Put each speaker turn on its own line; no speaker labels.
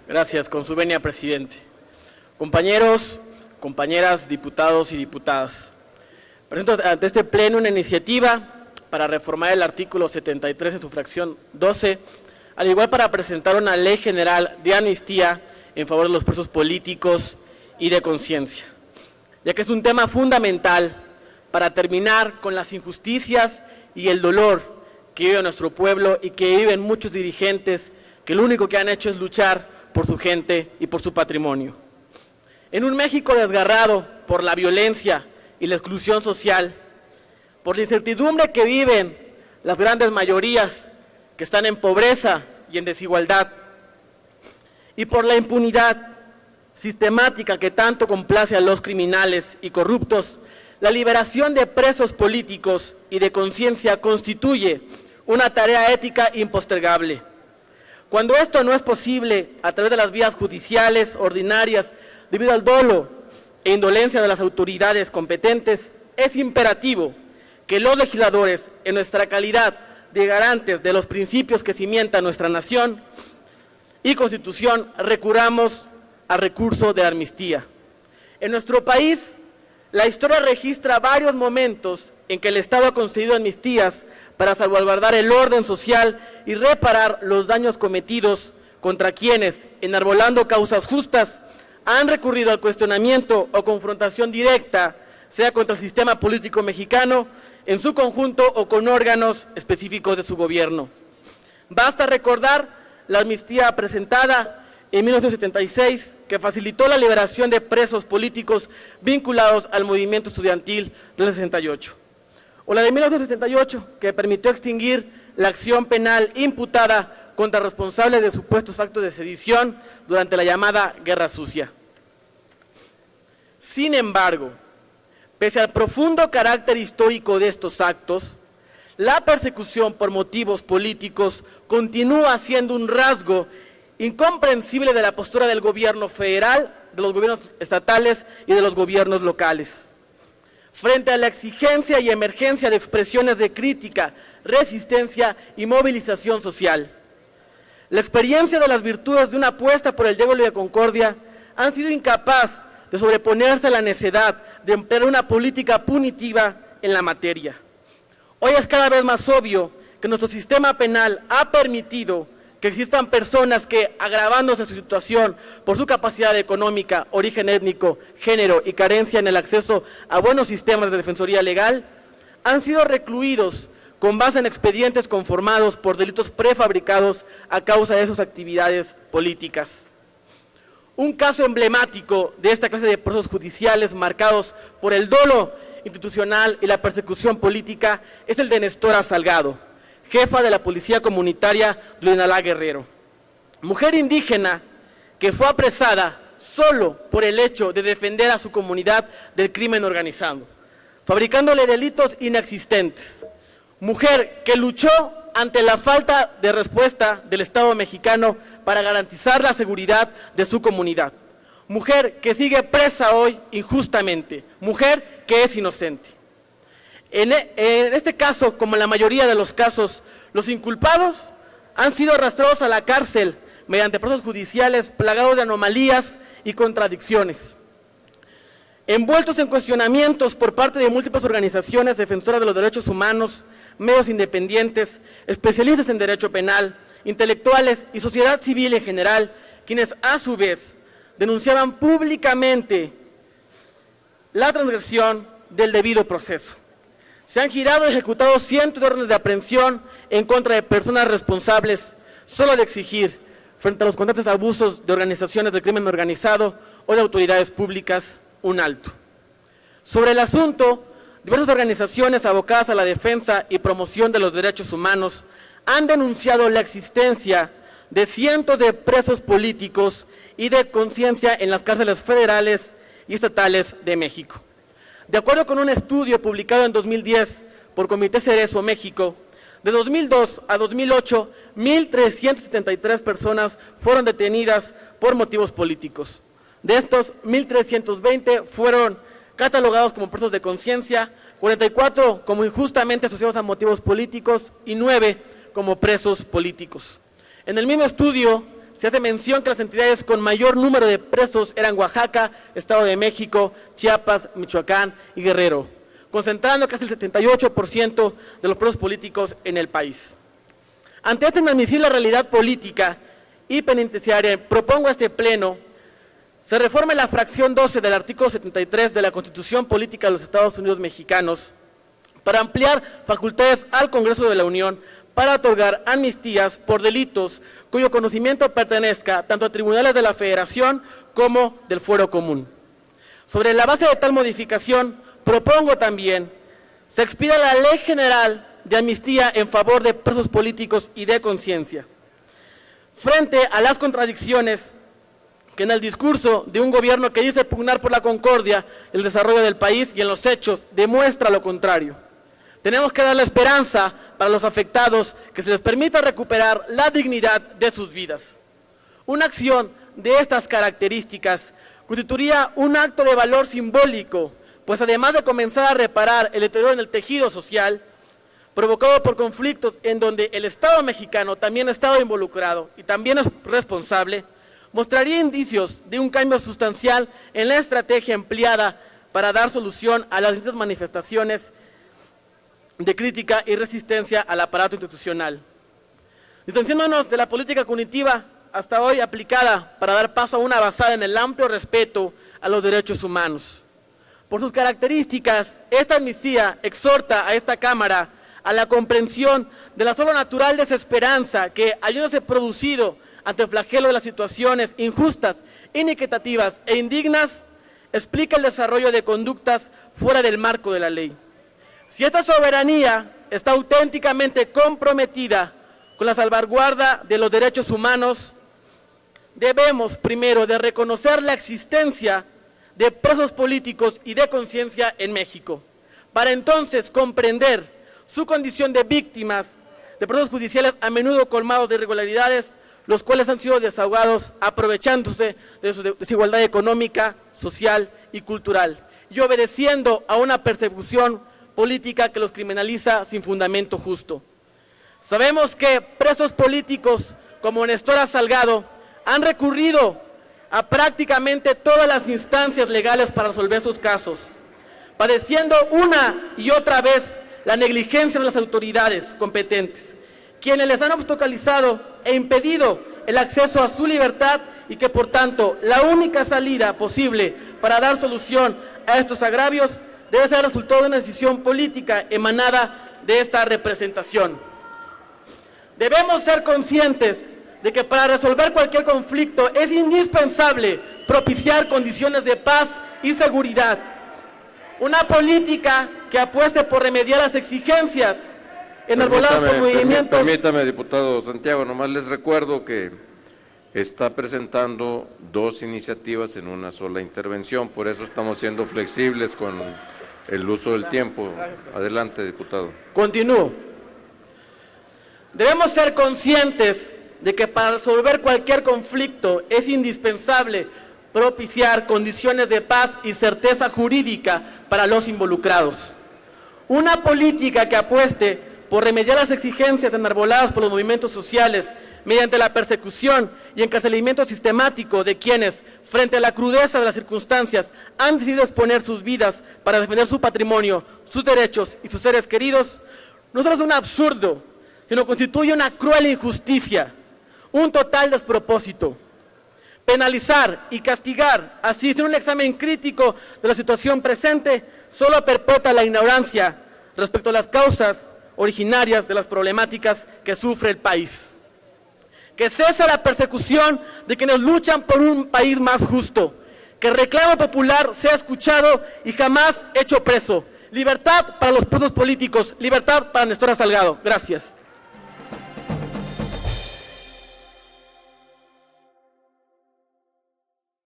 Gracias, con su venia, presidente. Compañeros, compañeras, diputados y diputadas, presento ante este pleno una iniciativa para reformar el artículo 73 en su fracción 12, al igual para presentar una ley general de amnistía en favor de los presos políticos y de conciencia, ya que es un tema fundamental para terminar con las injusticias y el dolor que vive nuestro pueblo y que viven muchos dirigentes que lo único que han hecho es luchar por su gente y por su patrimonio. En un México desgarrado por la violencia y la exclusión social, por la incertidumbre que viven las grandes mayorías que están en pobreza y en desigualdad, y por la impunidad sistemática que tanto complace a los criminales y corruptos, la liberación de presos políticos y de conciencia constituye una tarea ética impostergable. Cuando esto no es posible a través de las vías judiciales ordinarias, debido al dolo e indolencia de las autoridades competentes, es imperativo que los legisladores, en nuestra calidad de garantes de los principios que cimientan nuestra nación y Constitución, recurramos al recurso de amnistía. En nuestro país, la historia registra varios momentos en que el Estado ha concedido amnistías para salvaguardar el orden social y reparar los daños cometidos contra quienes, enarbolando causas justas, han recurrido al cuestionamiento o confrontación directa, sea contra el sistema político mexicano en su conjunto o con órganos específicos de su gobierno. Basta recordar la amnistía presentada en 1976, que facilitó la liberación de presos políticos vinculados al movimiento estudiantil del 68. O la de 1978, que permitió extinguir la acción penal imputada contra responsables de supuestos actos de sedición durante la llamada Guerra Sucia. Sin embargo, pese al profundo carácter histórico de estos actos, la persecución por motivos políticos continúa siendo un rasgo incomprensible de la postura del gobierno federal, de los gobiernos estatales y de los gobiernos locales. Frente a la exigencia y emergencia de expresiones de crítica, resistencia y movilización social, la experiencia de las virtudes de una apuesta por el diálogo y la concordia han sido incapaz de sobreponerse a la necedad de emplear una política punitiva en la materia. Hoy es cada vez más obvio que nuestro sistema penal ha permitido que existan personas que, agravándose su situación por su capacidad económica, origen étnico, género y carencia en el acceso a buenos sistemas de defensoría legal, han sido recluidos con base en expedientes conformados por delitos prefabricados a causa de sus actividades políticas. Un caso emblemático de esta clase de procesos judiciales marcados por el dolo institucional y la persecución política es el de Nestora Salgado, jefa de la Policía Comunitaria de Unalá, Guerrero. Mujer indígena que fue apresada solo por el hecho de defender a su comunidad del crimen organizado, fabricándole delitos inexistentes. Mujer que luchó ante la falta de respuesta del Estado mexicano para garantizar la seguridad de su comunidad. Mujer que sigue presa hoy injustamente. Mujer que es inocente. En este caso, como en la mayoría de los casos, los inculpados han sido arrastrados a la cárcel mediante procesos judiciales plagados de anomalías y contradicciones, envueltos en cuestionamientos por parte de múltiples organizaciones defensoras de los derechos humanos, medios independientes, especialistas en derecho penal, intelectuales y sociedad civil en general, quienes a su vez denunciaban públicamente la transgresión del debido proceso. Se han girado y ejecutado cientos de órdenes de aprehensión en contra de personas responsables solo de exigir, frente a los constantes abusos de organizaciones del crimen organizado o de autoridades públicas, un alto. Sobre el asunto, diversas organizaciones abocadas a la defensa y promoción de los derechos humanos han denunciado la existencia de cientos de presos políticos y de conciencia en las cárceles federales y estatales de México. De acuerdo con un estudio publicado en 2010 por Comité Cerezo México, de 2002 a 2008, 1,373 personas fueron detenidas por motivos políticos. De estos, 1,320 fueron catalogados como presos de conciencia, 44 como injustamente asociados a motivos políticos y 9 como presos políticos. En el mismo estudio se hace mención que las entidades con mayor número de presos eran Oaxaca, Estado de México, Chiapas, Michoacán y Guerrero, concentrando casi el 78% de los presos políticos en el país. Ante esta inadmisible realidad política y penitenciaria, propongo a este Pleno se reforme la fracción 12 del artículo 73 de la Constitución Política de los Estados Unidos Mexicanos para ampliar facultades al Congreso de la Unión para otorgar amnistías por delitos cuyo conocimiento pertenezca tanto a tribunales de la Federación como del Fuero Común. Sobre la base de tal modificación, propongo también se expida la Ley General de Amnistía en favor de presos políticos y de conciencia. Frente a las contradicciones que en el discurso de un gobierno que dice pugnar por la concordia, el desarrollo del país y en los hechos demuestra lo contrario. Tenemos que dar la esperanza para los afectados que se les permita recuperar la dignidad de sus vidas. Una acción de estas características constituiría un acto de valor simbólico, pues además de comenzar a reparar el deterioro en el tejido social, provocado por conflictos en donde el Estado mexicano también ha estado involucrado y también es responsable, mostraría indicios de un cambio sustancial en la estrategia empleada para dar solución a las distintas manifestaciones de crítica y resistencia al aparato institucional. Distanciándonos de la política punitiva hasta hoy aplicada para dar paso a una basada en el amplio respeto a los derechos humanos. Por sus características, esta amnistía exhorta a esta Cámara a la comprensión de la solo natural desesperanza que, habiéndose producido ante el flagelo de las situaciones injustas, inequitativas e indignas, explica el desarrollo de conductas fuera del marco de la ley. Si esta soberanía está auténticamente comprometida con la salvaguarda de los derechos humanos, debemos primero de reconocer la existencia de presos políticos y de conciencia en México, para entonces comprender su condición de víctimas de procesos judiciales a menudo colmados de irregularidades, los cuales han sido desahogados aprovechándose de su desigualdad económica, social y cultural, y obedeciendo a una persecución política que los criminaliza sin fundamento justo. Sabemos que presos políticos como Nestora Salgado han recurrido a prácticamente todas las instancias legales para resolver sus casos, padeciendo una y otra vez la negligencia de las autoridades competentes, quienes les han obstaculizado e impedido el acceso a su libertad y que por tanto la única salida posible para dar solución a estos agravios debe ser el resultado de una decisión política emanada de esta representación. Debemos ser conscientes de que para resolver cualquier conflicto es indispensable propiciar condiciones de paz y seguridad. Una política que apueste por remediar las exigencias enarboladas por movimientos...
Permítame, diputado Santiago, nomás les recuerdo que está presentando dos iniciativas en una sola intervención, por eso estamos siendo flexibles con el uso del tiempo. Adelante, diputado.
Continúo. Debemos ser conscientes de que para resolver cualquier conflicto es indispensable propiciar condiciones de paz y certeza jurídica para los involucrados. Una política que apueste por remediar las exigencias enarboladas por los movimientos sociales mediante la persecución y encarcelamiento sistemático de quienes, frente a la crudeza de las circunstancias, han decidido exponer sus vidas para defender su patrimonio, sus derechos y sus seres queridos, no solo es un absurdo, sino constituye una cruel injusticia, un total despropósito. Penalizar y castigar, así sin un examen crítico de la situación presente, solo perpetua la ignorancia respecto a las causas originarias de las problemáticas que sufre el país. Que cese la persecución de quienes luchan por un país más justo, que el reclamo popular sea escuchado y jamás hecho preso. Libertad para los presos políticos, libertad para Nestora Salgado. Gracias.